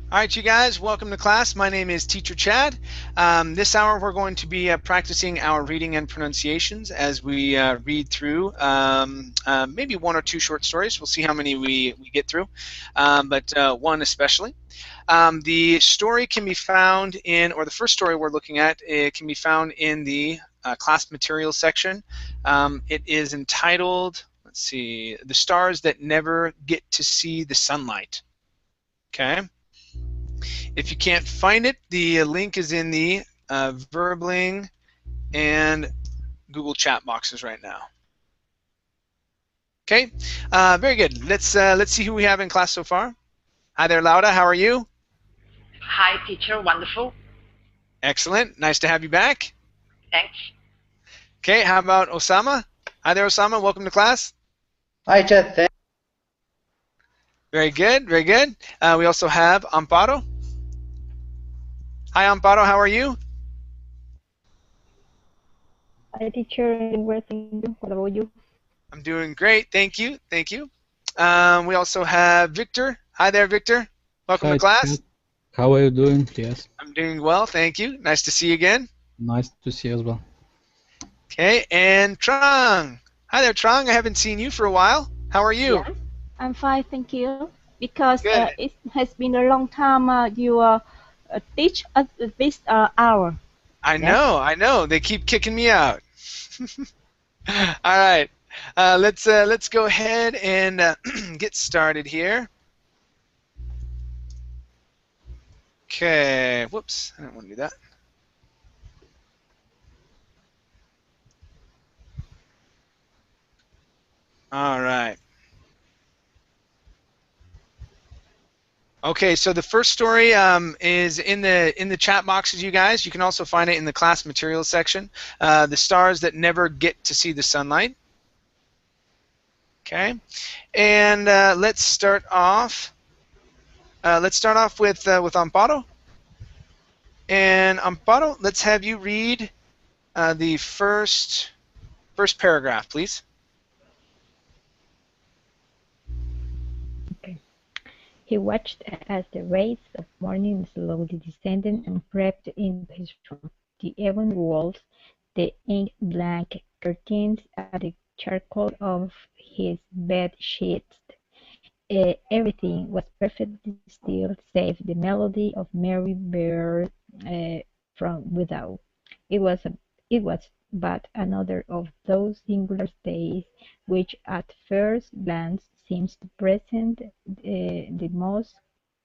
All right, you guys, welcome to class. My name is Teacher Chad. This hour we're going to be practicing our reading and pronunciations as we read through maybe one or two short stories. We'll see how many we get through, but one especially. The story can be found in, or the first story we're looking at, it can be found in the class materials section. It is entitled, let's see, The Stars That Never Get to See the Sunlight. Okay. If you can't find it, the link is in the Verbling and Google chat boxes right now. Okay, very good. Let's see who we have in class so far. Hi there, Lauda. How are you? Hi, teacher. Wonderful. Excellent. Nice to have you back. Thanks. Okay, how about Osama? Hi there, Osama. Welcome to class. Hi, Chad. Thanks. Very good. Very good. We also have Amparo. Hi, Amparo. How are you? Hi, teacher. Well, thank you. What about you? I'm doing great. Thank you. Thank you. We also have Victor. Hi there, Victor. Welcome to class. Chad. How are you doing? Yes. I'm doing well. Thank you. Nice to see you again. Nice to see you as well. Okay, and Trang. Hi there, Trang. I haven't seen you for a while. How are you? Yes, I'm fine, thank you. Because Good. it has been a long time you teach us this hour. I know. They keep kicking me out. All right. Let's go ahead and get started here. Okay. Whoops. I didn't want to do that. All right. Okay, so the first story is in the chat boxes, you guys. You can also find it in the class materials section. The Stars That Never Get to See the Sunlight. Okay, and let's start off. Let's start off with Amparo. And Amparo, let's have you read the first paragraph, please. Okay. He watched as the rays of morning slowly descended and crept into his room. The ebon walls, the ink-black curtains, the charcoal of his bed sheets. Everything was perfectly still save the melody of merry birds from without. It was but another of those singular days which at first glance seems to present the most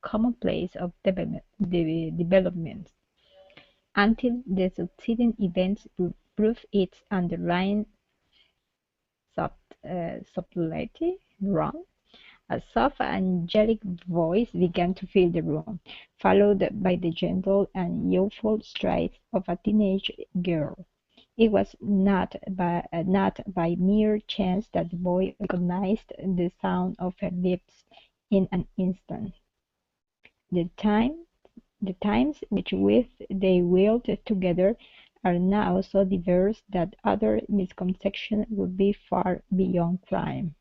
commonplace of developments, until the succeeding events prove its underlying subtlety wrong. A soft angelic voice began to fill the room, followed by the gentle and youthful strides of a teenage girl. It was not by mere chance that the boy recognized the sound of her lips in an instant. The times which with they wield together are now so diverse that other misconception would be far beyond crime.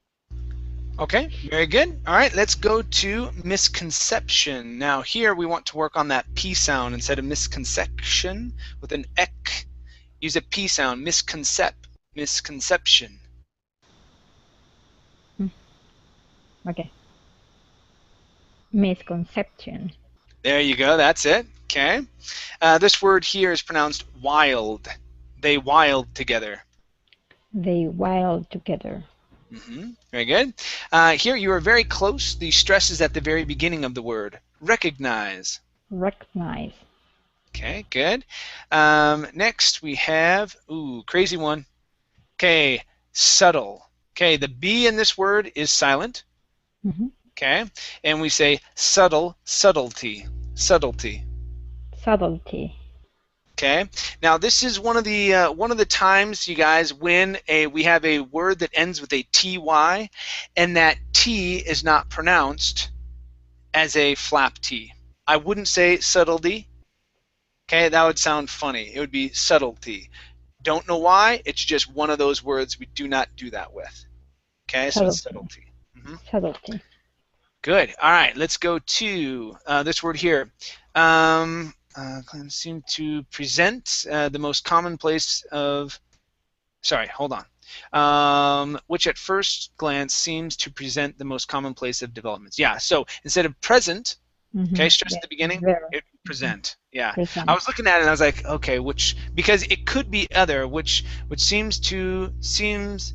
Okay, very good. All right, let's go to misconception. Now here we want to work on that P sound instead of misconception with an ek. Use a P sound, misconception. Okay. Misconception. There you go, that's it. Okay. This word here is pronounced wild. They wild together. They wild together. Very good. Here you are very close. The stress is at the very beginning of the word. Recognize. Recognize. Okay, good. Next we have, crazy one. Okay, subtle. Okay, the B in this word is silent. Okay, and we say subtle, subtlety, subtlety. Subtlety. Okay. Now this is one of the times, you guys, when we have a word that ends with a ty, and that t is not pronounced as a flap t. I wouldn't say subtlety. Okay, that would sound funny. It would be subtlety. Don't know why. It's just one of those words we do not do that with. Okay, so it's subtlety. Subtlety. Good. All right, let's go to this word here. Seem to present the most commonplace of. Sorry, hold on. Which at first glance seems to present the most commonplace of developments. Yeah. So instead of present, okay, stress at the beginning, it present. Yeah. Present. I was looking at it and I was like, okay, because it could be other, which seems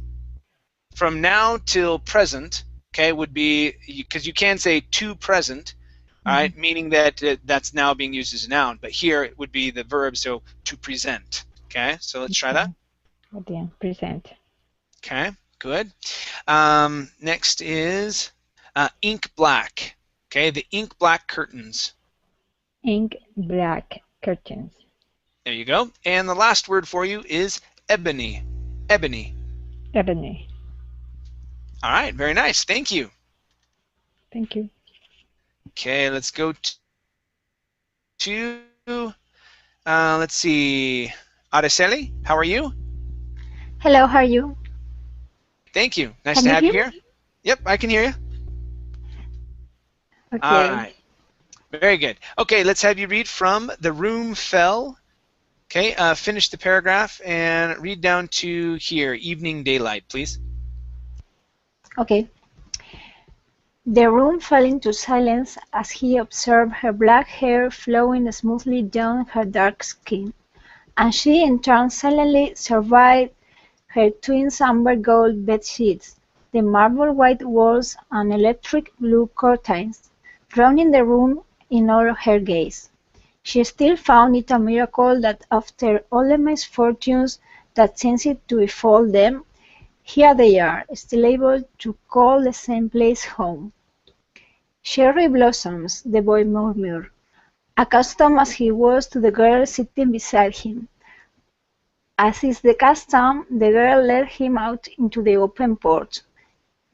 from now till present, okay, would be, because you can say to present, all right, meaning that that's now being used as a noun, but here it would be the verb, so to present. Okay, so let's try that. Okay, present. Okay, good. Next is ink black. Okay, the ink black curtains. Ink black curtains. There you go. And the last word for you is ebony. Ebony. Ebony. All right, very nice. Thank you. Thank you. Okay, let's go to let's see, Araceli, how are you? Hello, how are you? Thank you. Nice Can to you have you hear here. Yep, I can hear you. Okay. All right. Very good. Okay, let's have you read from The Room Fell. Okay, finish the paragraph and read down to here, evening daylight, please. Okay. The room fell into silence as he observed her black hair flowing smoothly down her dark skin, and she in turn silently surveyed her twin amber gold bed sheets, the marble white walls and electric blue curtains, drowning the room in all her gaze. She still found it a miracle that after all the misfortunes that seemed to befall them, here they are, still able to call the same place home. Cherry blossoms, the boy murmured, accustomed as he was to the girl sitting beside him. As is the custom, the girl led him out into the open porch.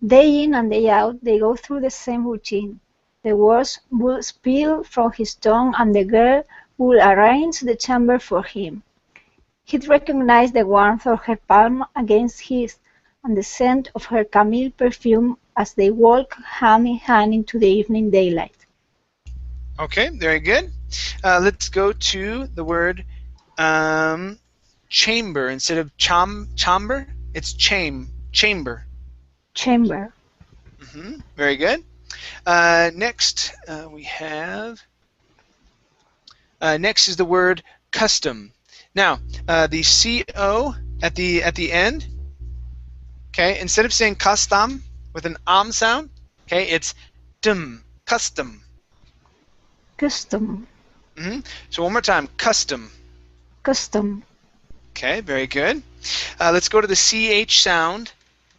Day in and day out they go through the same routine. The words would spill from his tongue and the girl would arrange the chamber for him. He'd recognize the warmth of her palm against his and the scent of her camille perfume as they walk hand in hand into the evening daylight. Okay, very good. Let's go to the word chamber. Instead of chamber, it's chamber. Chamber. Very good. Next, we have. Next is the word custom. Now, the co at the end. Okay, instead of saying custom with an sound, okay, it's custom. Custom. So one more time, custom. Custom. Okay, very good. Let's go to the ch sound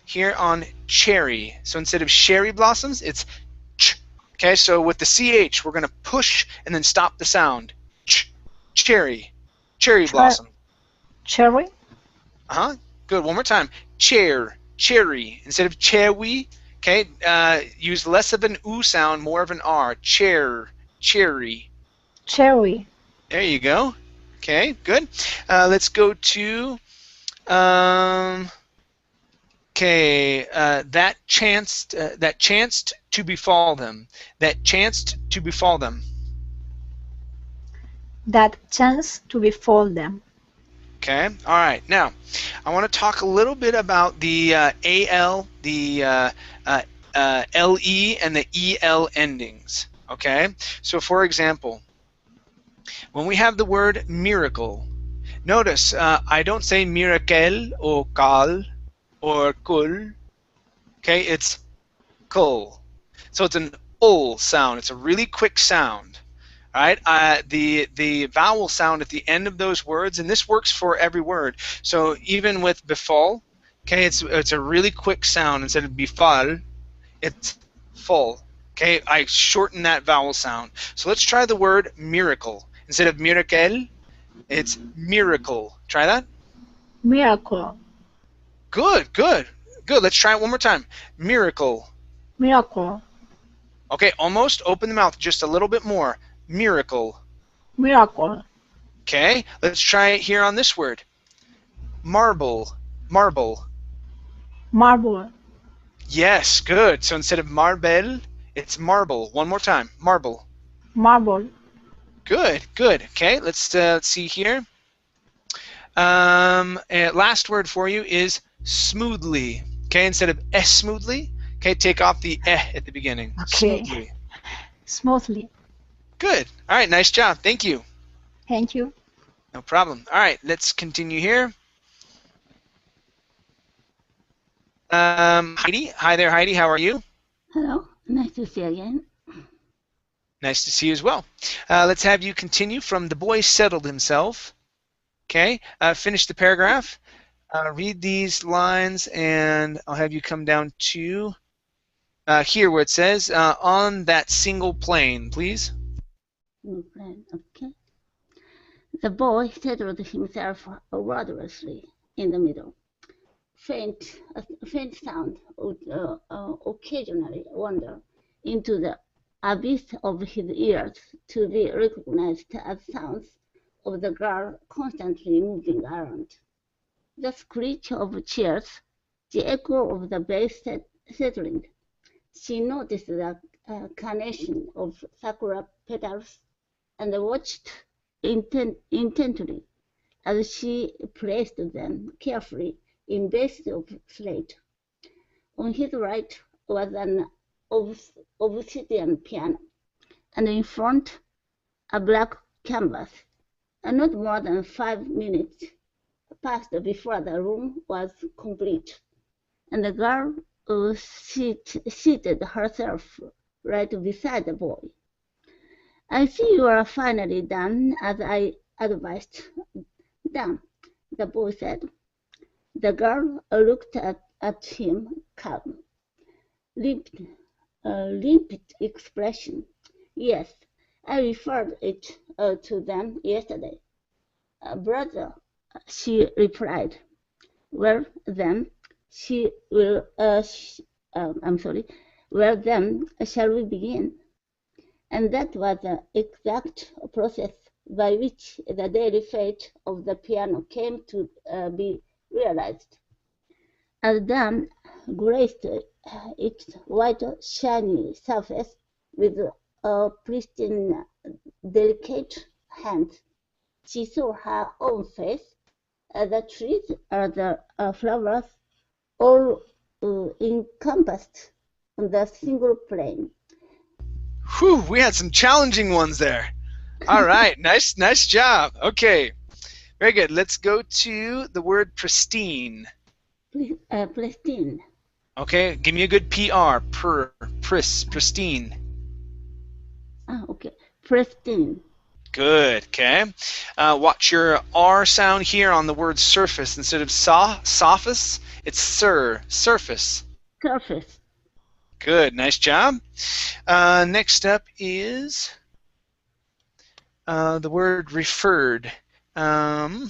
here on cherry. So instead of cherry blossoms, it's ch. Okay, so with the ch, we're going to push and then stop the sound. Ch. Cherry. Cherry blossom. Cherry. Good. One more time. Cherry. Instead of cherry, okay, use less of an oo sound, more of an r. Cherry. Cherry. There you go. Okay, good. Let's go to that chanced to befall them. That chanced to befall them. That chanced to befall them. Okay. All right. Now, I want to talk a little bit about the AL, the LE, and the EL endings. Okay. So, for example, when we have the word miracle, notice I don't say miracle or kal or kul. Okay, it's kul. So it's an ul sound. It's a really quick sound. All right, the vowel sound at the end of those words, and this works for every word. So even with befall, okay, it's a really quick sound. Instead of befall, it's full. Okay, I shorten that vowel sound. So let's try the word miracle. Instead of miracle, it's miracle. Try that. Miracle. Good. Let's try it one more time. Miracle. Miracle. Okay, almost. Open the mouth just a little bit more. Miracle. Miracle. Okay, let's try it here on this word. Marble. Marble. Yes, good. So instead of marble, It's marble. One more time. Marble. Marble. Good, good. Okay, let's see here. Last word for you is smoothly. Okay, instead of smoothly, okay, take off the at the beginning. Okay. Smoothly. Smoothly. Good. All right, nice job. Thank you. Thank you. No problem. All right, let's continue here. Heidi. Hi there, Heidi. How are you? Hello, nice to see you again. Nice to see you as well. Let's have you continue from the boy settled himself. Okay, finish the paragraph. Read these lines, and I'll have you come down to here where it says, on that single plane, please. Okay. The boy settled himself wordlessly in the middle. A faint sound would occasionally wander into the abyss of his ears to be recognized as sounds of the girl constantly moving around. The screech of cheers, the echo of the bass settling. She noticed the carnation of sakura petals and watched intently as she placed them carefully in bases of slate. On his right was an obsidian piano, and in front a black canvas. And not more than 5 minutes passed before the room was complete, and the girl seated herself right beside the boy. I see you are finally done, as I advised. Done, the boy said. The girl looked at him calm, limpid expression. Yes, I referred it to them yesterday. Brother, she replied. Well then, Well then, shall we begin? And that was the exact process by which the daily fate of the piano came to be realized. As Dan graced its white shiny surface with pristine, delicate hands, she saw her own face, the trees and the flowers, all encompassed on the single plane. Whew, we had some challenging ones there. All right, nice job. Okay, very good. Let's go to the word pristine. Pristine. Okay, give me a good PR. Pristine. Okay, pristine. Good, okay. Watch your R sound here on the word surface. Instead of surface, it's surface. Surface. Good, nice job. Next up is the word referred. Right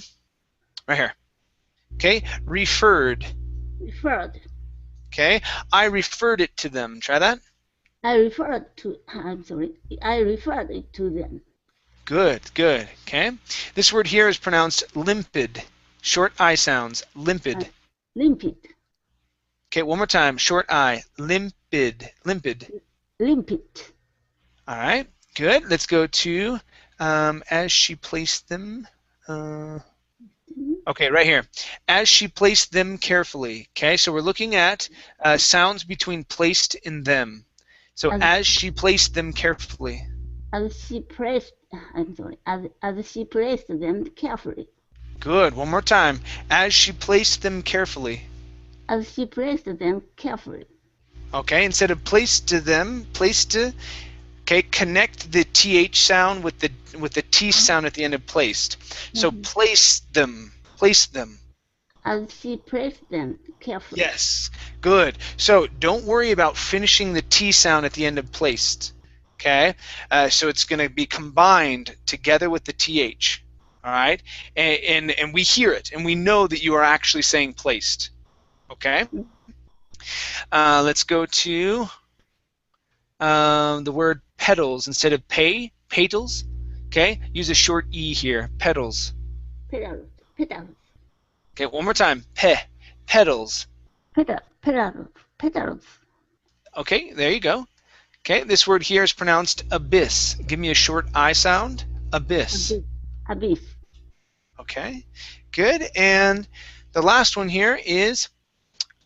here. Okay, referred. Referred. Okay, I referred it to them. Try that. I referred it to them. Good. Okay. This word here is pronounced limpid. Short I sounds. Limpid. Limpid. Okay, one more time. Short I. Limpid. Limpid. All right. Good. Let's go to as she placed them. Okay, right here. As she placed them carefully. Okay, so we're looking at sounds between placed and them. So as she placed them carefully. As she placed them carefully. Good. One more time. As she placed them carefully. As she placed them carefully. Okay, instead of placed to them, placed to. Okay, connect the TH sound with the T sound at the end of placed. So place them. As she placed them carefully. Yes, good. So don't worry about finishing the T sound at the end of placed. Okay, so it's going to be combined together with the TH. All right, and we hear it, and we know that you are actually saying placed. Okay. Let's go to the word petals instead of petals. Okay, use a short E here. Petals. Petals. Okay, one more time. Petals. Petals. Okay, there you go. Okay, this word here is pronounced abyss. Give me a short I sound. Abyss. Abyss. Okay, good. And the last one here is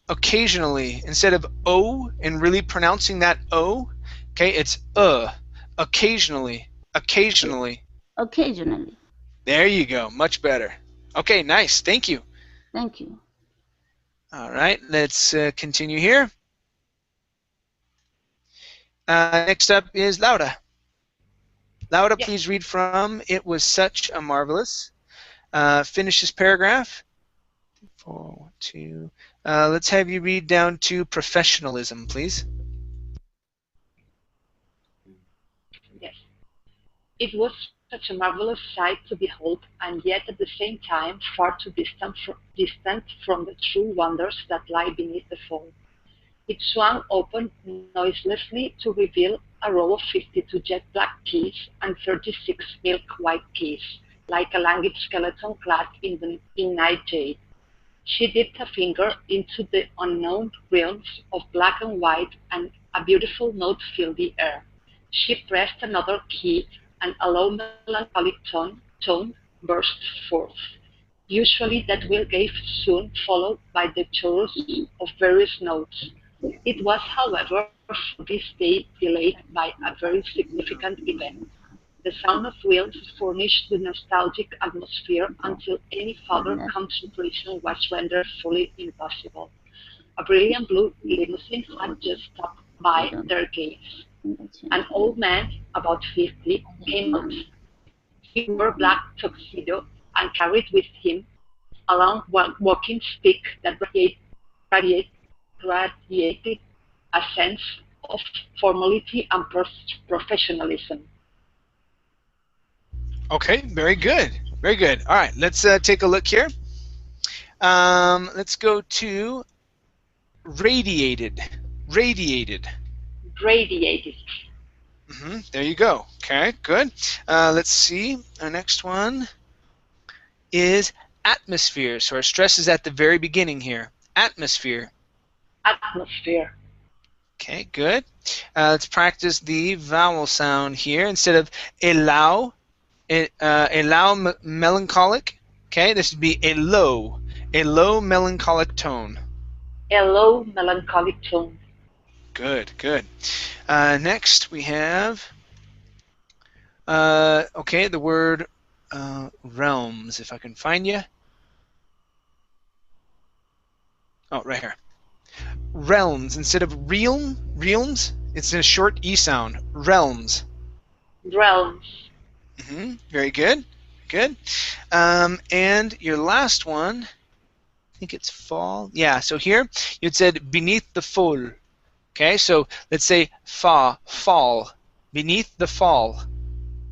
occasionally. Instead of O and really pronouncing that O, okay, it's occasionally. Occasionally. Occasionally. There you go. Much better. Okay, nice. Thank you. Thank you. All right, let's continue here. Next up is Lauda. Lauda, Yes. please read from It Was Such a Marvelous. Finish this paragraph. 4, 2. Let's have you read down to professionalism, please. Yes. It was such a marvelous sight to behold, and yet at the same time far too distant from the true wonders that lie beneath the fold. It swung open noiselessly to reveal a row of 52 jet black keys and 36 milk white keys, like a languid skeleton clad in night jade. She dipped a finger into the unknown realms of black and white, and a beautiful note filled the air. She pressed another key, and a low melancholic tone burst forth. Usually that will gave soon followed by the chorus of various notes. It was, however, for this day delayed by a very significant event. The sound of wheels furnished the nostalgic atmosphere until any further concentration was rendered fully impossible. A brilliant blue limousine had just stopped by their gates. An old man, about 50, came out. He wore a black tuxedo and carried with him a long walking stick that radiated a sense of formality and professionalism. Okay, very good. Very good. All right, let's take a look here. Let's go to radiated. Radiated. Radiated. There you go. Okay, good. Let's see. Our next one is atmosphere. So our stress is at the very beginning here. Atmosphere. Atmosphere. Okay, good. Let's practice the vowel sound here. Instead of allow, melancholic. Okay, this would be a low melancholic tone. A low melancholic tone. Good, good. Next we have, okay, the word realms, if I can find you. Oh, right here. Realms, instead of realms, it's a short E sound. Realms. Realms. Very good, good. And your last one, I think it's fall. Yeah, so here you'd said beneath the fall. Okay, so let's say fall, beneath the fall.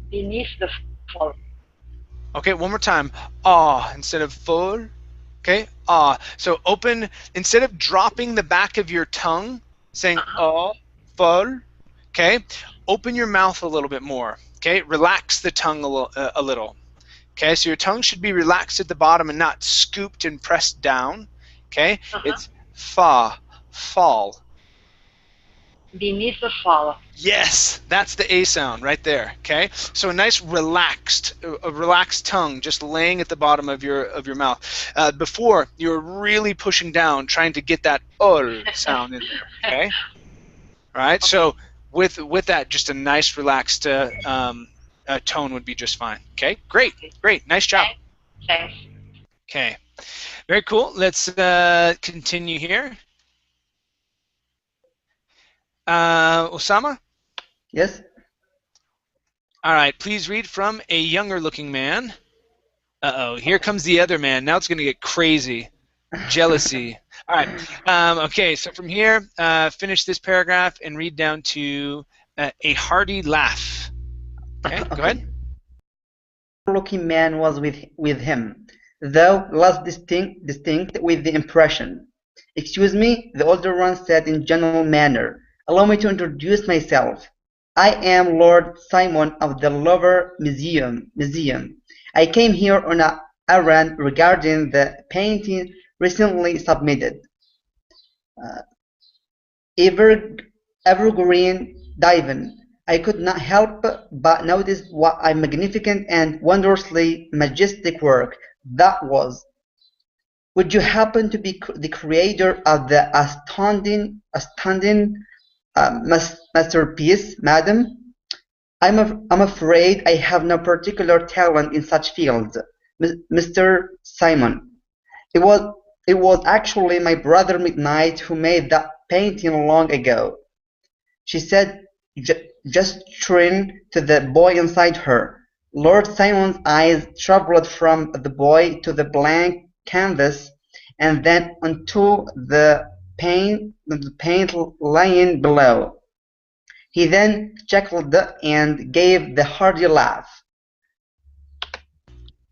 Beneath the fall. Okay, one more time. Instead of fall. Okay, so open, instead of dropping the back of your tongue, saying fall, okay, open your mouth a little bit more. Okay, relax the tongue a little. Okay, so your tongue should be relaxed at the bottom and not scooped and pressed down. Okay, it's fall. Beneath the fall. Yes, that's the A sound right there. Okay, so a nice relaxed tongue just laying at the bottom of your mouth. Before you were really pushing down, trying to get that sound in there. Okay, all right. So with that, just a nice relaxed tone would be just fine. Okay, great, nice job. Thanks. Okay, very cool. Let's continue here. Osama? Yes. All right, please read from a younger looking man. Uh-oh, here comes the other man. Now it's going to get crazy. Jealousy. All right, okay, so from here, finish this paragraph and read down to a hearty laugh. Okay, go ahead. The looking man was with him, though less distinct with the impression. Excuse me, the older one said in general manner. Allow me to introduce myself. I am Lord Simon of the Louvre Museum. I came here on an errand regarding the painting recently submitted. Evergreen Divan. I could not help but notice what a magnificent and wondrously majestic work that was. Would you happen to be the creator of the astounding masterpiece, madam? I'm afraid I have no particular talent in such fields, Mr. Simon. It was it was actually my brother Midnight who made that painting long ago, she said, gesturing to the boy inside her. Lord Simon's eyes travelled from the boy to the blank canvas, and then onto the paint lying below. He then chuckled and gave the hearty laugh.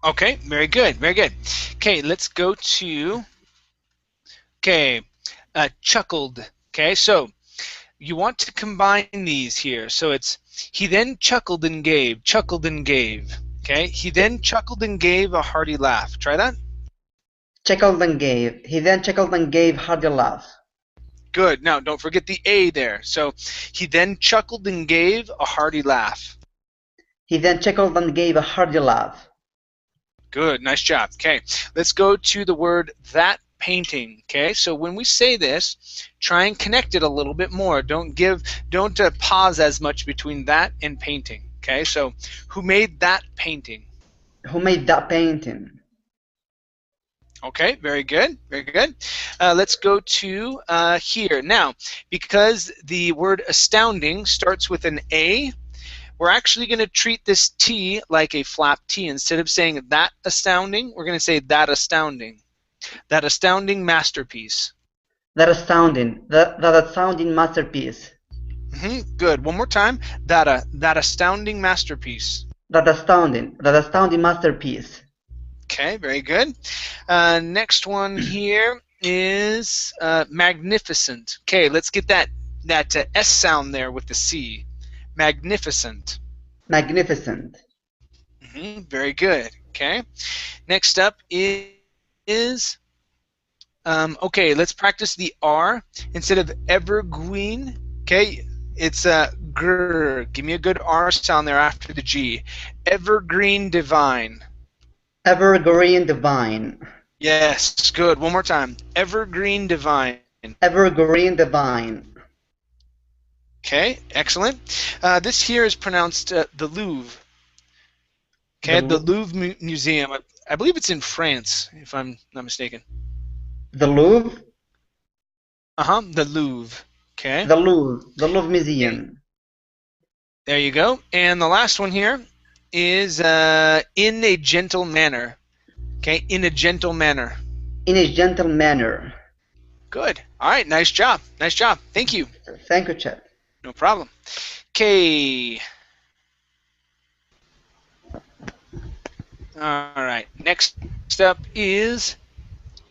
Okay, very good, very good. Okay, let's go to, chuckled. Okay, so you want to combine these here. So it's, he then chuckled and gave, chuckled and gave. Okay, he then chuckled and gave a hearty laugh. Try that. Chuckled and gave. He then chuckled and gave hearty laugh. Good. Now, don't forget the A there. So he then chuckled and gave a hearty laugh. He then chuckled and gave a hearty laugh. Good. Nice job. Okay, let's go to the word that painting. Okay, so when we say this, try and connect it a little bit more. Don't pause as much between that and painting. Okay, so who made that painting? Who made that painting? Okay, very good, very good. Let's go to here. Now, because the word astounding starts with an A, we're actually going to treat this T like a flap T. Instead of saying that astounding, we're going to say that astounding. That astounding masterpiece. That astounding masterpiece. Good. One more time. That astounding masterpiece. That astounding masterpiece. Okay, very good. Next one here is magnificent. Okay, let's get that S sound there with the C. Magnificent. Magnificent. Very good. Okay. Next up is okay, let's practice the R. Instead of evergreen, okay, it's grr. Give me a good R sound there after the G. Evergreen divine. Evergreen divine. Yes, good. One more time. Evergreen divine. Evergreen divine. Okay, excellent. This here is pronounced the Louvre. Okay, the Louvre Museum. I believe it's in France, if I'm not mistaken. The Louvre? The Louvre. Okay. The Louvre Museum. There you go. And the last one here is in a gentle manner. Okay, in a gentle manner. In a gentle manner. Good. All right, nice job. Nice job. Thank you. Thank you, Chad. No problem. Okay. All right. Next up is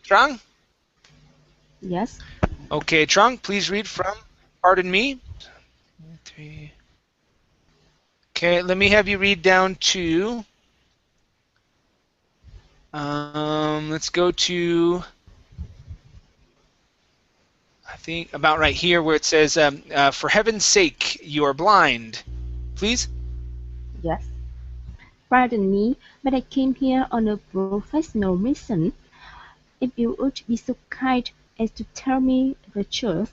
Trang. Yes. Okay, Trang, please read from Pardon Me. 3. Okay, let me have you read down to let's go to I think about right here where it says for heaven's sake you are blind. Please? Yes. Pardon me, but I came here on a professional mission. If you would be so kind as to tell me the truth,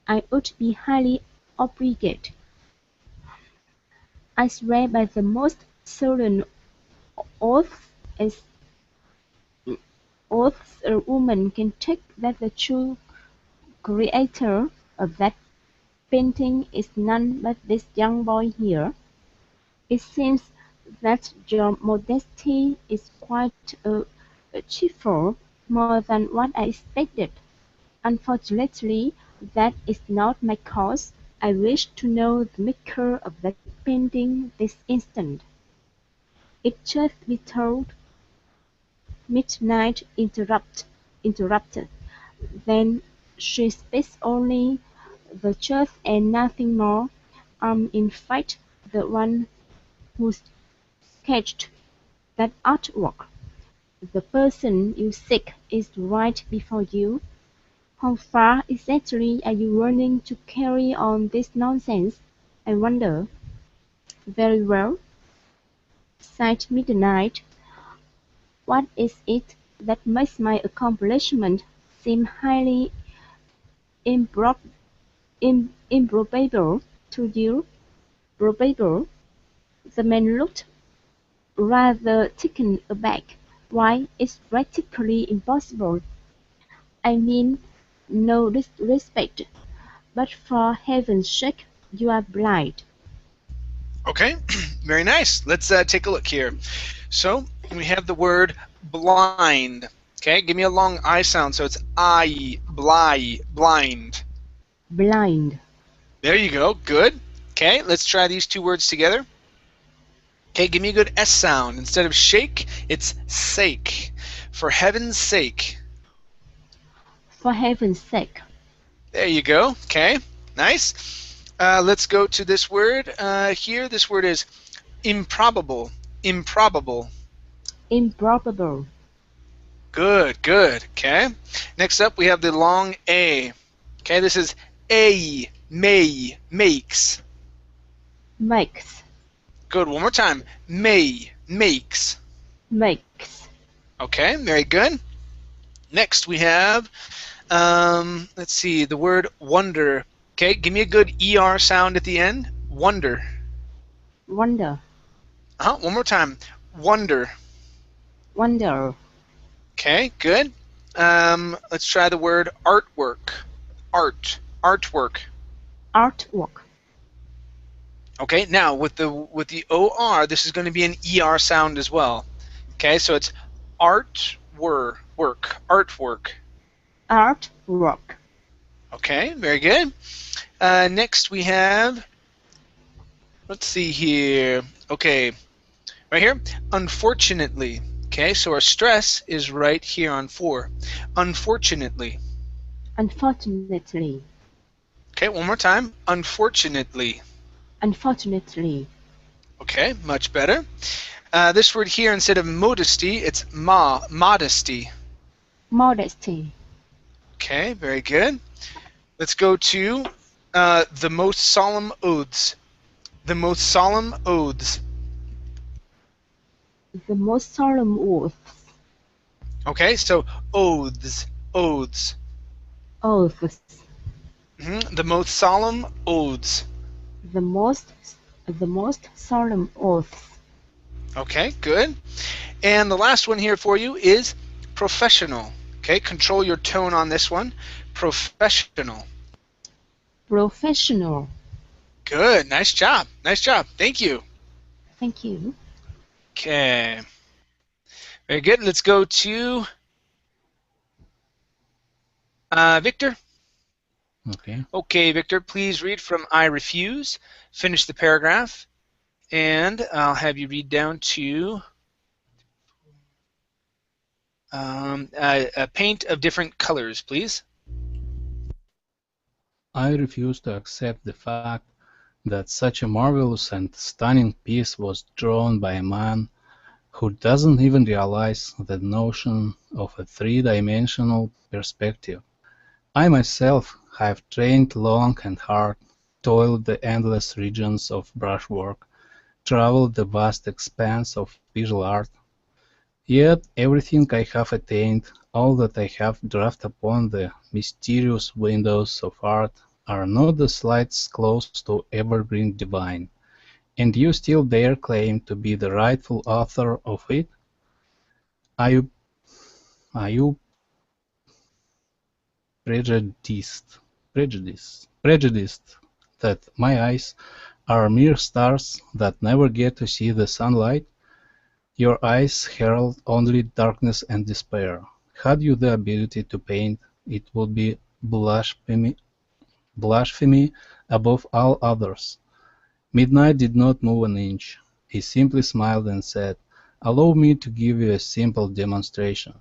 I would be highly obligated. I swear by the most solemn oath a woman can take that the true creator of that painting is none but this young boy here. It seems that your modesty is quite a trifle more than what I expected. Unfortunately, that is not my cause. I wish to know the maker of that painting this instant. It truth be told, Midnight interrupted. Then she speaks only the truth and nothing more. I'm in fact the one who sketched that artwork. The person you seek is right before you. How far exactly are you willing to carry on this nonsense? I wonder. Very well, sighed Midnight. What is it that makes my accomplishment seem highly improb improbable to you? Probable? The man looked rather taken aback. Why, it's practically impossible. I mean no disrespect, but for heaven's sake, you are blind. Okay, very nice. Let's take a look here. So we have the word blind. Okay, give me a long I sound. So it's I, blind. Blind. There you go. Good. Okay, let's try these two words together. Okay, give me a good S sound. Instead of shake, it's sake. For heaven's sake. For heaven's sake. There you go. Okay, nice. Let's go to this word here. This word is improbable. Improbable. Improbable. Good, good. Okay. Next up, we have the long A. Okay, this is a, may, makes. Makes. Good. One more time. May, makes. Makes. Okay, very good. Next, we have, let's see, the word wonder. Okay, give me a good ER sound at the end. Wonder. Wonder. One more time. Wonder. Wonder. Okay, good. Let's try the word artwork. Art. Artwork. Artwork. Okay, now with the OR, this is going to be an ER sound as well. Okay, so it's artwork. Artwork. Artwork. Okay, very good. Next we have, let's see here. Okay, right here, unfortunately. Okay, so our stress is right here on 4. Unfortunately. Unfortunately. Okay, one more time. Unfortunately. Unfortunately. Okay, much better. This word here, instead of modesty, it's modesty. Modesty. Okay, very good. Let's go to the most solemn oaths. The most solemn oaths. The most solemn oaths. Okay, so oaths. Oaths. Oaths. The most solemn oaths. The most solemn oaths. Okay, good. And the last one here for you is professional. Okay, control your tone on this one. Professional. Professional. Good. Nice job. Nice job. Thank you. Thank you. Okay. Very good. Let's go to Victor. Okay. Okay, Victor, please read from I refuse, finish the paragraph, and I'll have you read down to a paint of different colors, please. I refuse to accept the fact that such a marvelous and stunning piece was drawn by a man who doesn't even realize the notion of a three-dimensional perspective. I myself have trained long and hard, toiled the endless regions of brushwork, traveled the vast expanse of visual art. Yet everything I have attained, all that I have drafted upon the mysterious windows of art, are not the slightest close to evergreen divine. And you still dare claim to be the rightful author of it? Are you prejudiced that my eyes are mere stars that never get to see the sunlight? Your eyes herald only darkness and despair. Had you the ability to paint, it would be blasphemy above all others. Midnight did not move an inch. He simply smiled and said, "Allow me to give you a simple demonstration.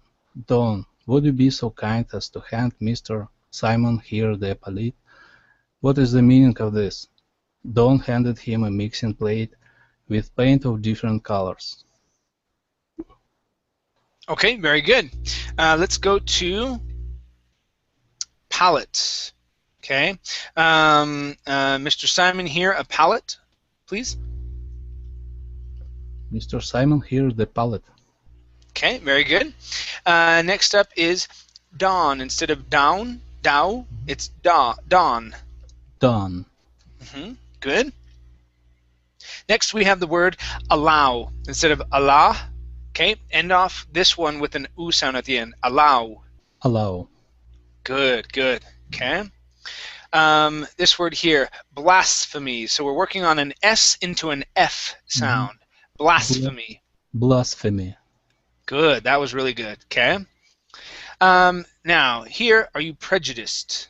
Dawn, would you be so kind as to hand Mr. Simon here the palette? What is the meaning of this?" Dawn handed him a mixing plate with paint of different colors. Okay, very good. Let's go to palettes. Okay. Mr. Simon here, a palette, please. Mr. Simon here, the palette. Okay, very good. Next up is dawn. Instead of down, dow, it's dawn. Dawn. Good. Next we have the word allow. Instead of Allah, okay, end off this one with an oo sound at the end. Allow. Allow. Good, good. Okay. This word here, blasphemy. So we're working on an S into an F sound. Blasphemy. Blasphemy. Good. That was really good. Okay. Now, here, are you prejudiced?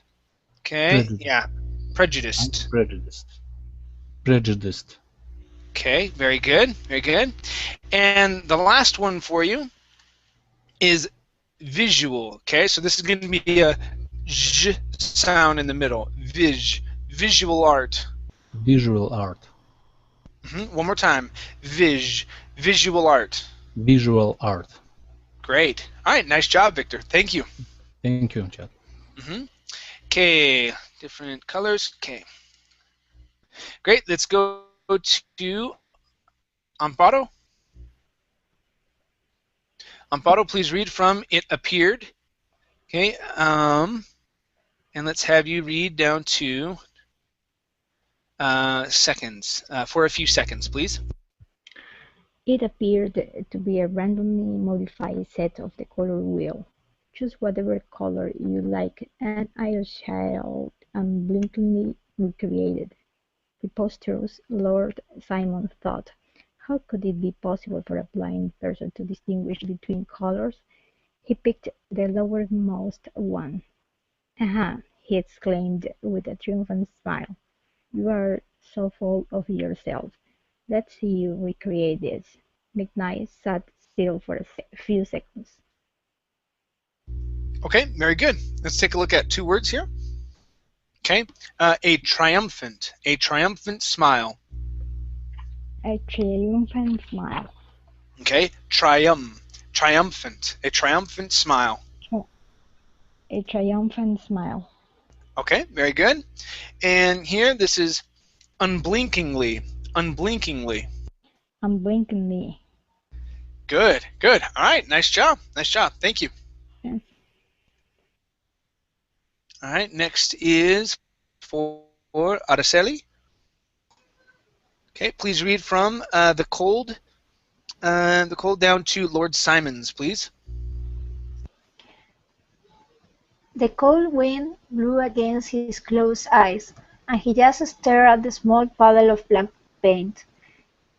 Okay. Prejudiced. Yeah. Prejudiced. I'm prejudiced. Prejudiced. Okay. Very good. Very good. And the last one for you is visual. Okay. So this is going to be a Z sound in the middle. Visual art. Visual art. One more time. Visual art. Visual art. Great. All right. Nice job, Victor. Thank you. Thank you, Chad. Okay. Different colors. Okay. Great. Let's go to Amparo. Amparo, please read from It Appeared. Okay. And let's have you read down to seconds, for a few seconds, please. It appeared to be a randomly modified set of the color wheel. Choose whatever color you like, and a child unblinkingly recreated. Preposterous, Lord Simon thought. How could it be possible for a blind person to distinguish between colors? He picked the lowermost one. "Aha!" he exclaimed with a triumphant smile. "You are so full of yourself. Let's see you recreate this." McKnight sat still for a few seconds. Okay, very good. Let's take a look at two words here. Okay, a triumphant smile. A triumphant smile. Okay, triumphant, a triumphant smile. A triumphant smile. Okay, very good. And here, this is unblinkingly. Unblinkingly. Good, good. All right, nice job. Nice job. Thank you. Yes. All right, next is for Araceli. Okay, please read from the cold down to Lord Simon's, please. The cold wind blew against his closed eyes, and he just stared at the small puddle of black paint.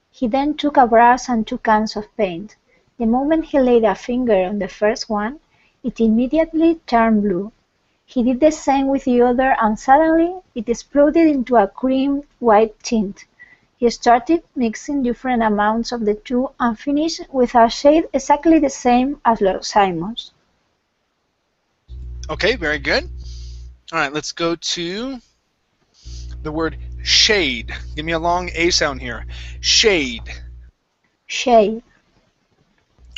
He then took a brush and 2 cans of paint. The moment he laid a finger on the first one, it immediately turned blue. He did the same with the other, and suddenly it exploded into a cream white tint. He started mixing different amounts of the two and finished with a shade exactly the same as Lord Simon's. Okay, very good. All right, let's go to the word shade. Give me a long A sound here. Shade. Shade.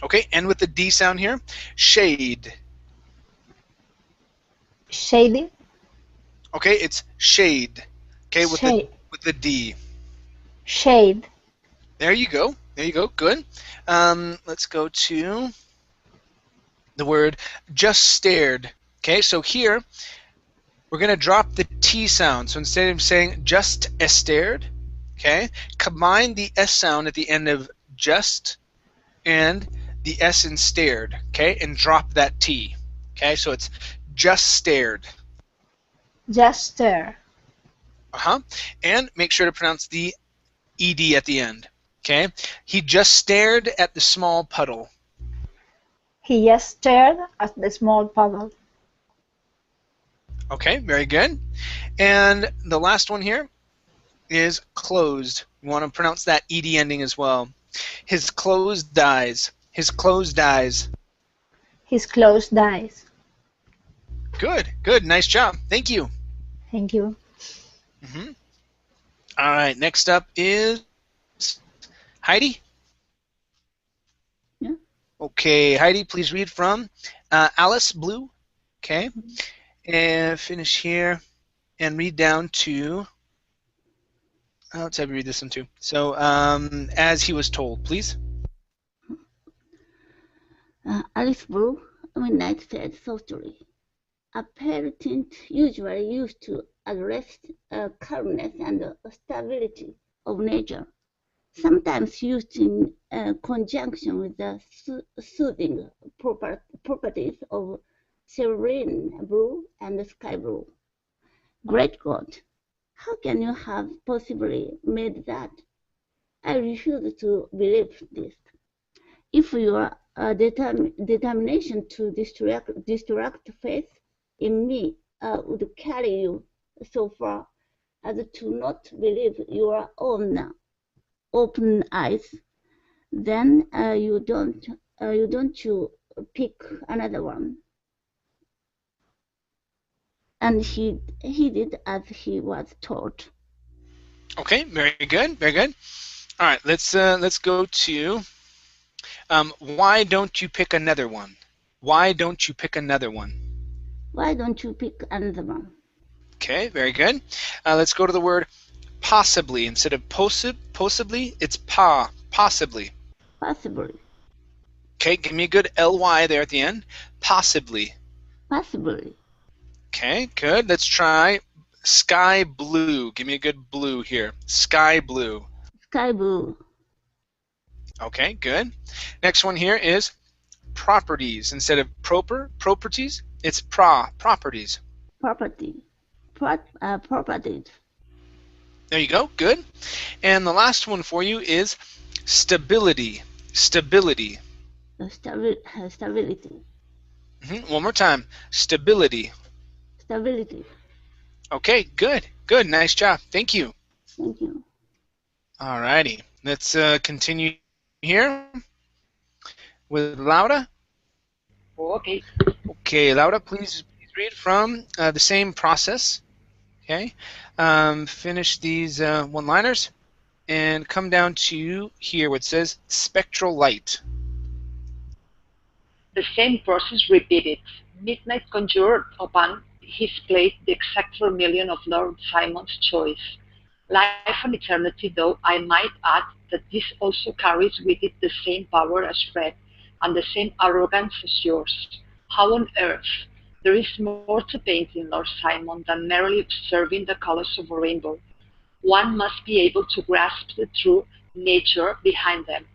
Okay, and with the D sound here. Shade. Shady. Okay, it's shade. Okay, with the D. Shade. There you go. There you go. Good. Let's go to the word just stared. Okay, so here we're going to drop the T sound. So instead of saying just stared, okay, combine the S sound at the end of just and the S in stared, okay, and drop that T. Okay, so it's just stared. Just stare. And make sure to pronounce the ED at the end. Okay, he just stared at the small puddle. He just stared at the small puddle. Okay, very good. And the last one here is closed. You want to pronounce that ED ending as well. His closed eyes. His closed eyes. His closed eyes. Good, good. Nice job. Thank you. Thank you. All right, next up is Heidi. Yeah. Okay, Heidi, please read from Alice Blue. Okay. And finish here. and read down to, let's have you read this one too. So, as he was told, please. Alice blew midnight said softly. A pale tint usually used to address calmness and stability of nature, sometimes used in conjunction with the soothing properties of serene blue and sky blue. Great God, how can you have possibly made that? I refuse to believe this. If your determination to distract faith in me would carry you so far as to not believe your own open eyes, then you don't pick another one. And he did as he was told. Okay, very good, very good. All right, let's go to why don't you pick another one? Why don't you pick another one? Why don't you pick another one? Okay, very good. Let's go to the word possibly. Instead of possibly, it's possibly. Possibly. Okay, give me a good ly there at the end. Possibly. Possibly. Okay, good. Let's try sky blue. Give me a good blue here. Sky blue. Sky blue. Okay, good. Next one here is properties. Instead of properties, it's properties. Properties. There you go. Good. And the last one for you is stability. Stability. Stability. One more time. Stability. Stability. Okay, good. Good. Nice job. Thank you. Thank you. All righty. Let's continue here with Lauda. Okay. Okay, Lauda, please read from the same process. Okay. Finish these one-liners and come down to here where it says spectral light. The same process repeated. Midnight conjured upon his plate the exact vermilion of Lord Simon's choice. Life and eternity, though I might add that this also carries with it the same power as red, and the same arrogance as yours. How on earth? There is more to painting, Lord Simon, than merely observing the colors of a rainbow. One must be able to grasp the true nature behind them.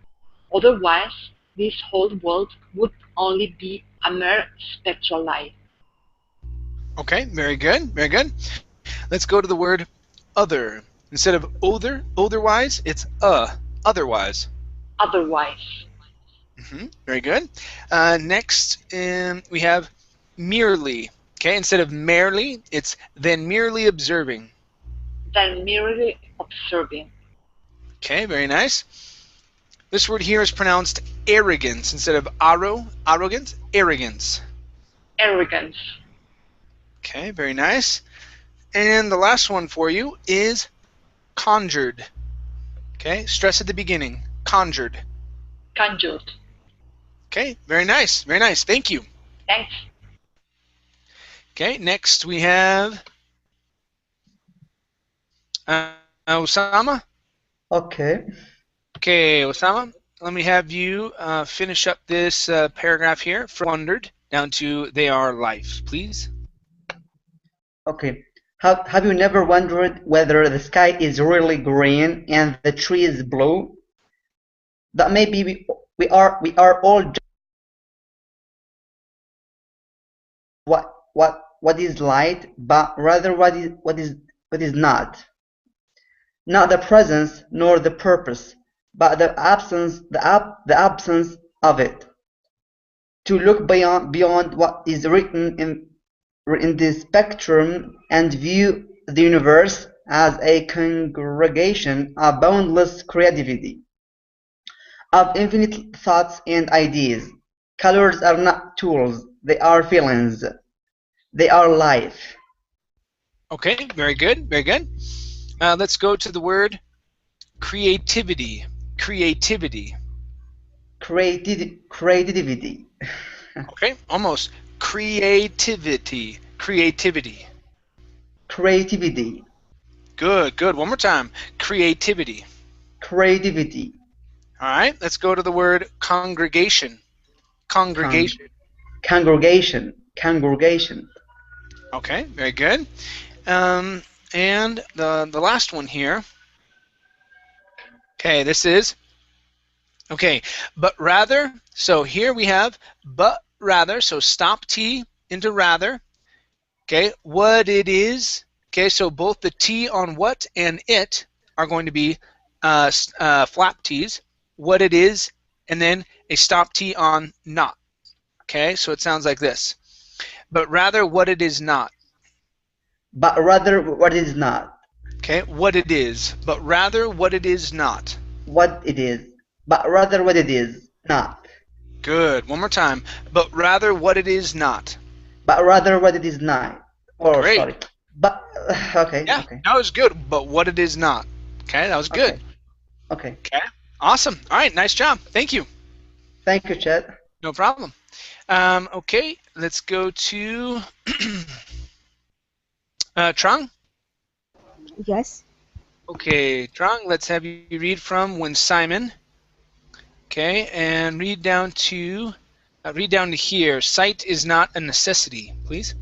Otherwise, this whole world would only be a mere spectral light. Okay, very good, very good. Let's go to the word other. Instead of otherwise, it's otherwise. Otherwise. Very good. Next, we have merely. Okay, instead of merely, it's then merely observing. Than merely observing. Okay, very nice. This word here is pronounced arrogance instead of arrogance, arrogance. Arrogance. Okay, very nice. And the last one for you is conjured. Okay, stress at the beginning. Conjured. Conjured. Okay, very nice, very nice. Thank you. Thanks. Okay, next we have Osama. Okay. Okay, Osama, let me have you finish up this paragraph here from wondered down to they are life, please. Okay. Have you never wondered whether the sky is really green and the tree is blue? That maybe we are all just what is light, but rather what is not. Not the presence nor the purpose, but the absence of it. To look beyond what is written in the spectrum and view the universe as a congregation of boundless creativity, of infinite thoughts and ideas. Colors are not tools, they are feelings. They are life. Okay, very good, very good. Let's go to the word creativity. Creativity. Creativity. Okay, almost. Creativity. Creativity. Creativity. Good, good. One more time. Creativity. Creativity. All right, let's go to the word congregation. Congregation. Congregation. Congregation. Okay, very good. And the last one here. Okay, this is, okay, but rather, so here we have but rather, so stop T into rather. Okay, what it is. Okay, so both the T on what and it are going to be flap T's. What it is, and then a stop T on not. Okay, so it sounds like this. But rather what it is not. But rather what it is not. Okay, what it is. But rather what it is not. What it is. But rather what it is not. Good. One more time. But rather what it is not. But rather what it is not. Oh, Great. sorry. But okay. Yeah, okay. that was good. But what it is not. Okay, that was good. Okay. Okay. Awesome. All right, nice job. Thank you. Thank you, Chad. No problem. Okay, let's go to Trung. Yes. Okay, Trung, let's have you read from When Simon. Okay, and read down to here. Sight is not a necessity, please.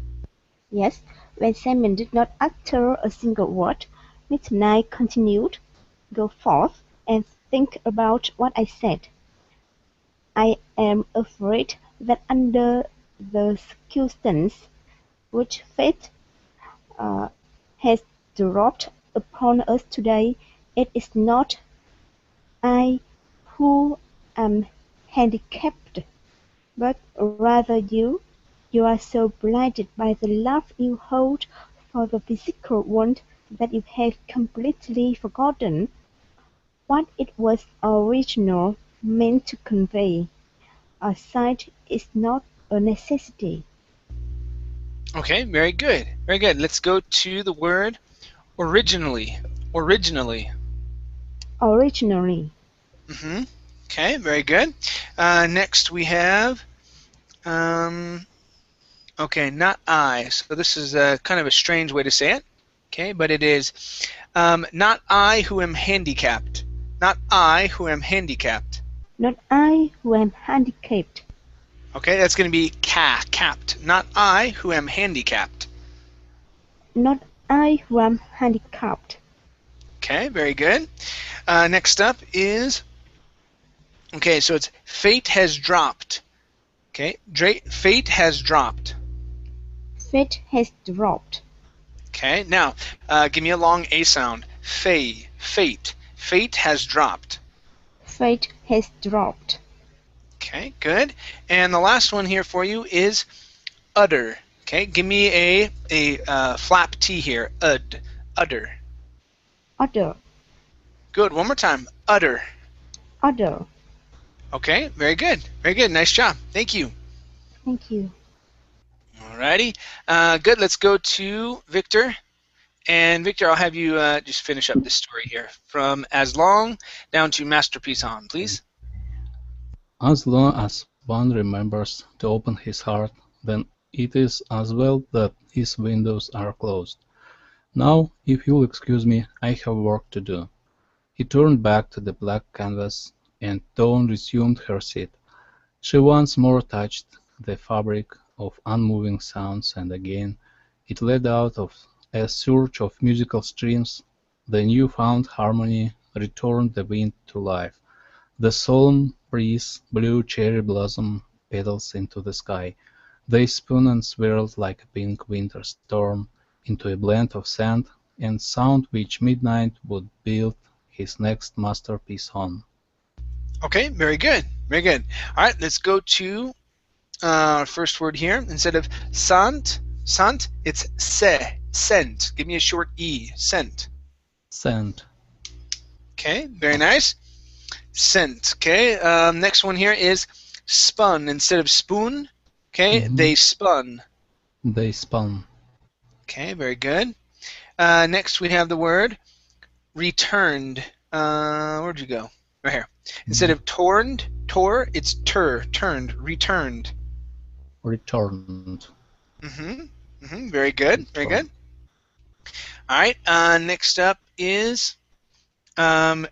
Yes. When Simon did not utter a single word, Mr. Knight continued, "Go forth and think about what I said. I am afraid that under the circumstances which fate has dropped upon us today, it is not I who am handicapped, but rather you. You are so blinded by the love you hold for the physical world that you have completely forgotten what it was originally meant to convey. A sight is not a necessity." Okay, very good. Very good. Let's go to the word originally. Originally. Originally. Okay, very good. Next we have, okay, not I. So this is kind of a strange way to say it. Okay, but it is not I who am handicapped. Not I who am handicapped. Not I who am handicapped. Okay, that's going to be capped. Not I who am handicapped. Not I who am handicapped. Okay, very good. Next up is, okay, so it's fate has dropped. Okay, fate has dropped. Fate has dropped. Okay, now give me a long A sound. Fate. Fate has dropped. Fate has dropped. Okay, good. And the last one here for you is udder. Okay, give me a flap T here. Udder. Udder. Good. One more time. Udder. Udder. Okay, very good. Very good. Nice job. Thank you. Thank you. Alrighty. Good. Let's go to Victor. And Victor, I'll have you just finish up this story here from As Long down to Masterpiece On, please. As long as one remembers to open his heart, then it is as well that his windows are closed. Now, if you'll excuse me, I have work to do. He turned back to the black canvas, and Dawn resumed her seat. She once more touched the fabric of unmoving sounds, and again it led out of a surge of musical streams. The new-found harmony returned the wind to life. The solemn breeze blew cherry blossom petals into the sky. They spun and swirled like a pink winter storm into a blend of scent and sound which midnight would build his next masterpiece on. Okay, very good. Very good. All right, let's go to our first word here. Instead of sant, it's scent. Give me a short E, scent. Scent. Okay, very nice. Scent. Okay, next one here is spun. Instead of spoon, okay, they spun. They spun. Okay, very good. Next we have the word returned. Where'd you go? Right here. Instead of tore, it's turned, returned. Returned. Very good, very good. All right. Next up is, let's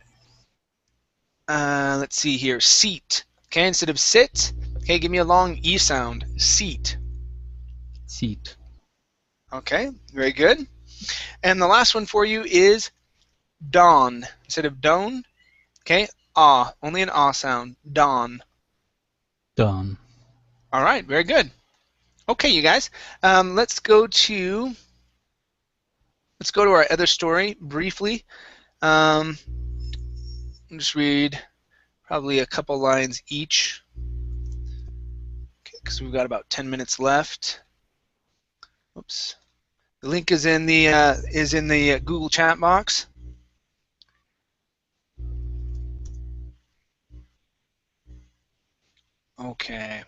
see here, seat. Okay, instead of sit, okay, give me a long E sound. Seat. Seat. Okay, very good. And the last one for you is dawn. Instead of dawn, okay, ah, only an ah sound. Dawn. Dawn. All right, very good. Okay, you guys, let's go to our other story briefly. I'll just read probably a couple lines each, because we've got about 10 minutes left. Oops. The link is in the Google chat box. Okay.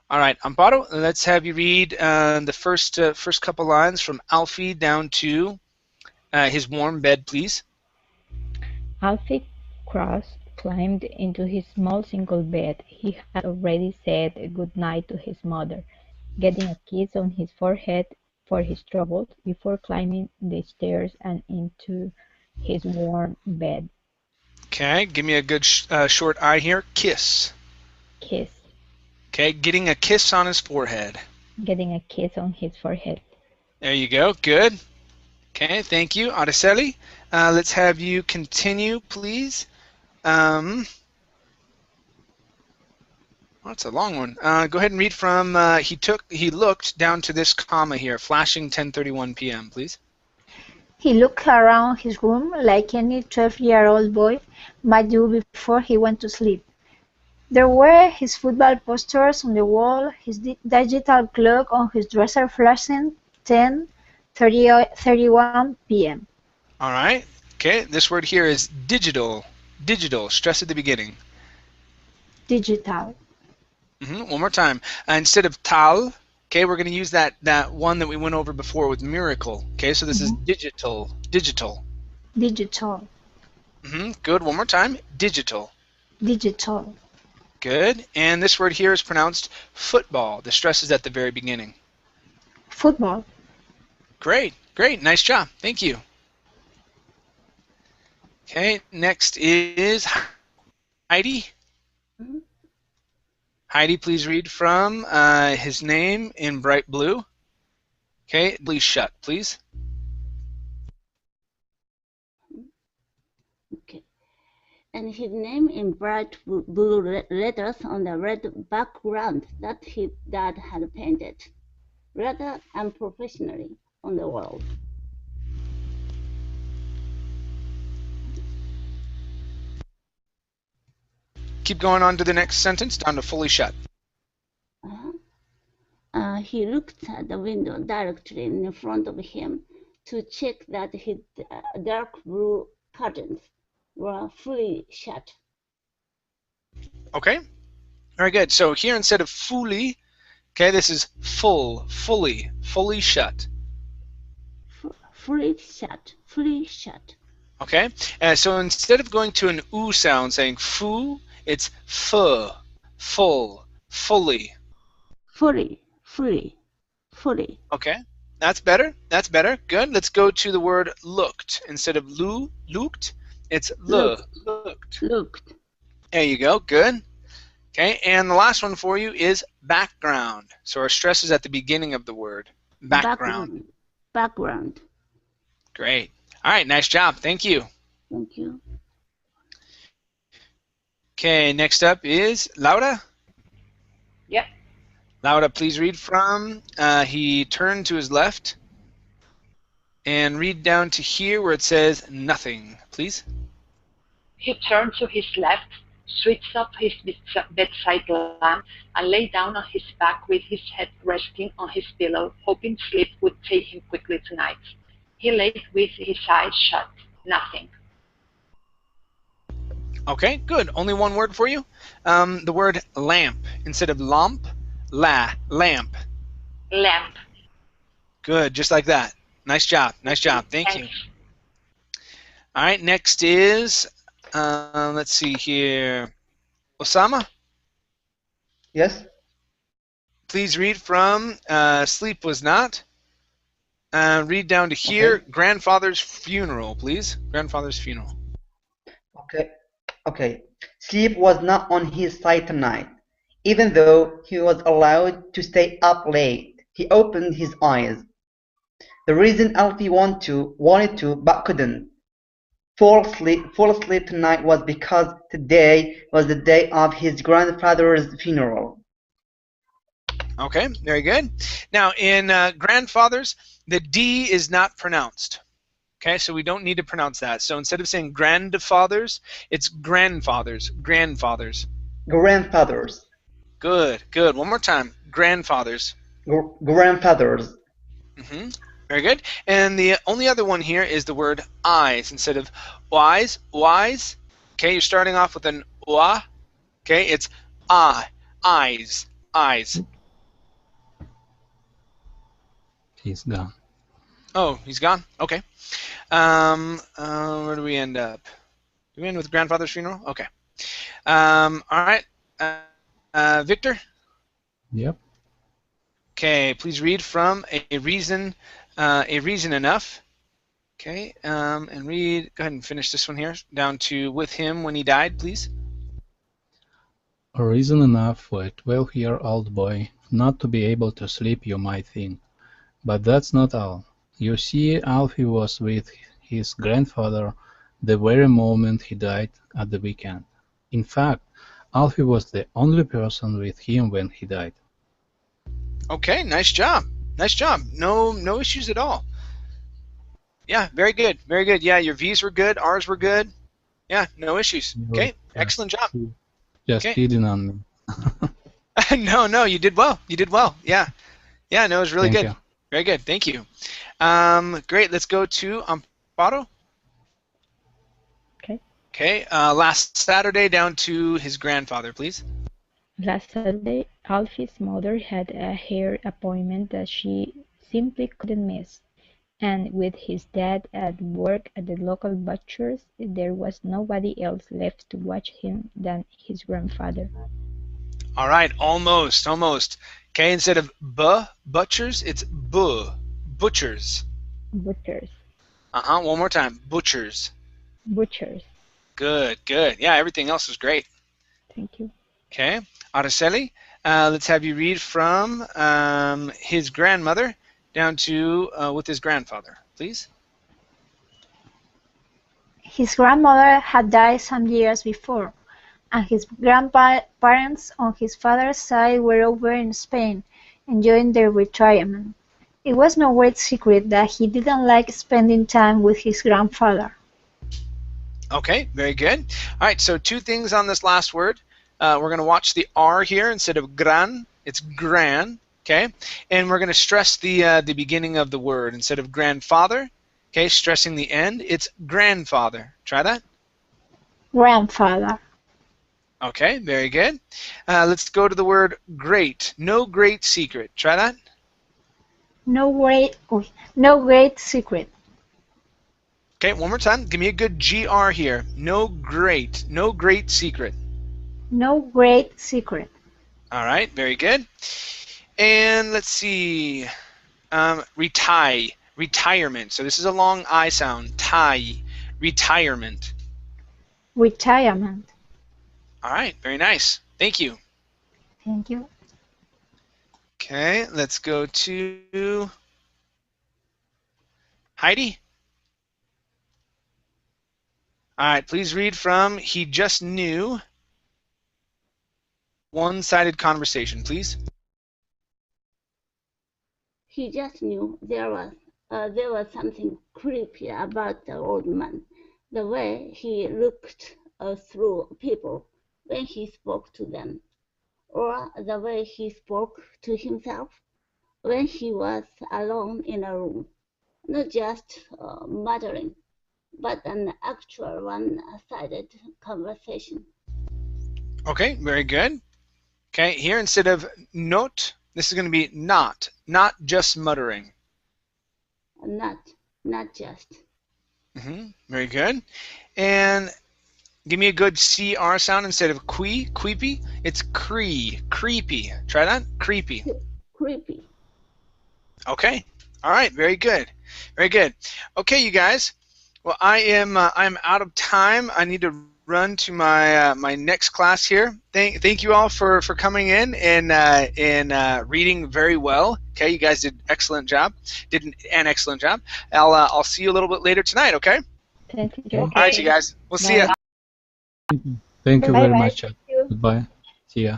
All right, Amparo, let's have you read the first couple lines from Alfie down to his warm bed, please. Alfie climbed into his small single bed. He had already said good night to his mother, getting a kiss on his forehead for his troubles before climbing the stairs and into his warm bed. Okay, give me a good short I here. Kiss. Kiss. Okay, getting a kiss on his forehead. Getting a kiss on his forehead. There you go. Good. Okay, thank you. Araceli, let's have you continue, please. Well, that's a long one. Go ahead and read from he looked down to this comma here, flashing 10:31 p.m., please. He looked around his room like any 12-year-old boy might do before he went to sleep. There were his football posters on the wall, his digital clock on his dresser flashing 10:31 p.m. All right. Okay, this word here is digital. Digital. Stress at the beginning. Digital. One more time. Instead of tal, okay, we're going to use that one that we went over before with miracle. Okay, so this is digital. Digital. Digital. Good. One more time. Digital. Digital. Good. And this word here is pronounced football. The stress is at the very beginning. Football. Great. Great. Nice job. Thank you. Okay, next is Heidi. Heidi, please read from his name in bright blue. Okay, please shut, please. Okay. And his name in bright blue letters on the red background that his dad had painted, rather unprofessionally, on the wall. Keep going on to the next sentence, down to fully shut. He looked at the window directly in front of him to check that his dark blue curtains were fully shut. Okay, very good. So here instead of fully, okay, this is full, fully, fully shut. Fully shut, fully shut. Okay, so instead of going to an oo sound, saying fu, it's fu, full, fully. Fully, fully, fully. Okay, that's better. That's better. Good. Let's go to the word looked. Instead of looked, it's looked. Looked. There you go. Good. Okay, and the last one for you is background. So our stress is at the beginning of the word. Background. Background. Great. All right, nice job. Thank you. Thank you. Okay, next up is Lauda. Yep. Lauda, please read from he turned to his left and read down to here where it says nothing, please. He turned to his left, switched off his bedside lamp, and lay down on his back with his head resting on his pillow, hoping sleep would take him quickly tonight. He lay with his eyes shut. Nothing. Okay, good. Only one word for you. The word lamp. Instead of lamp, lamp. Lamp. Good, just like that. Nice job. Nice job. Thank you. All right, next is, let's see here. Osama? Yes? Please read from Sleep Was Not. Read down to here. Okay. Grandfather's funeral, please. Grandfather's funeral. Okay. Sleep was not on his side tonight. Even though he was allowed to stay up late, he opened his eyes. The reason Alfie wanted to but couldn't fall asleep tonight was because today was the day of his grandfather's funeral. Okay, very good. Now, in grandfathers, the D is not pronounced. Okay, so we don't need to pronounce that. So instead of saying grandfathers, it's grandfathers. Grandfathers. Grandfathers. Good, good. One more time. Grandfathers. Grandfathers. Very good. And the only other one here is the word eyes. Instead of wise, wise. Okay, you're starting off with an wa. Okay, it's eyes, eyes. He's gone. Oh, he's gone? Okay. Where do we end up? Do we end with grandfather's funeral? Okay. All right. Victor? Yep. Okay, please read from a reason enough. Okay, and read, go ahead and finish this one here, down to with him when he died, please. A reason enough for a 12-year-old boy not to be able to sleep, you might think. But that's not all. You see, Alfie was with his grandfather the very moment he died at the weekend. In fact, Alfie was the only person with him when he died. Okay, nice job. Nice job. No issues at all. Yeah, very good. Very good. Yeah, your V's were good. R's were good. Yeah, no issues. Okay, excellent job. Just kidding on me. No, you did well. You did well. Yeah. Yeah, no, it was really Thank good. you. Very good. Thank you. Great. Let's go to Amparo. Okay. Okay. Last Saturday down to his grandfather, please. Last Saturday, Alfie's mother had a hair appointment that she simply couldn't miss. And with his dad at work at the local butcher's, there was nobody else left to watch him than his grandfather. All right, almost. Okay, instead of butchers, it's butchers. Butchers. One more time, butchers. Butchers. Good. Yeah, everything else is great. Thank you. Okay, Araceli, let's have you read from his grandmother down to with his grandfather, please. His grandmother had died some years before, and his grandparents on his father's side were over in Spain, enjoying their retirement. It was no great secret that he didn't like spending time with his grandfather. Okay, very good. All right, so two things on this last word. We're going to watch the R here instead of gran. It's gran. Okay, and we're going to stress the beginning of the word instead of grandfather. Okay, stressing the end. It's grandfather. Try that. Grandfather. Okay, very good. Let's go to the word great. No great secret. Try that. No great secret. Okay, one more time. Give me a good GR here. No great secret. No great secret. All right, very good. And let's see. Retirement. So this is a long I sound. Tie. Retirement. Retirement. All right, very nice. Thank you. Thank you. Okay, let's go to Heidi. All right, please read from He Just Knew. One-sided conversation, please. He just knew there was something creepy about the old man, the way he looked through people when he spoke to them, or the way he spoke to himself when he was alone in a room, not just muttering, but an actual one-sided conversation. Okay, very good. Okay, here instead of not, this is going to be not just muttering. Not just. Very good. And give me a good CR sound instead of queepy. It's creepy. Try that, creepy. Creepy. Okay, All right, very good, very good. Okay, you guys. Well, I'm out of time. I need to run to my my next class here. Thank you all for coming in and reading very well. Okay, you guys did excellent job. Did an excellent job. I'll see you a little bit later tonight. Okay. Thank you. All right, you guys. We'll see you. Bye. Thank you Bye very bye. much, Chad. Thank you. Goodbye. See ya.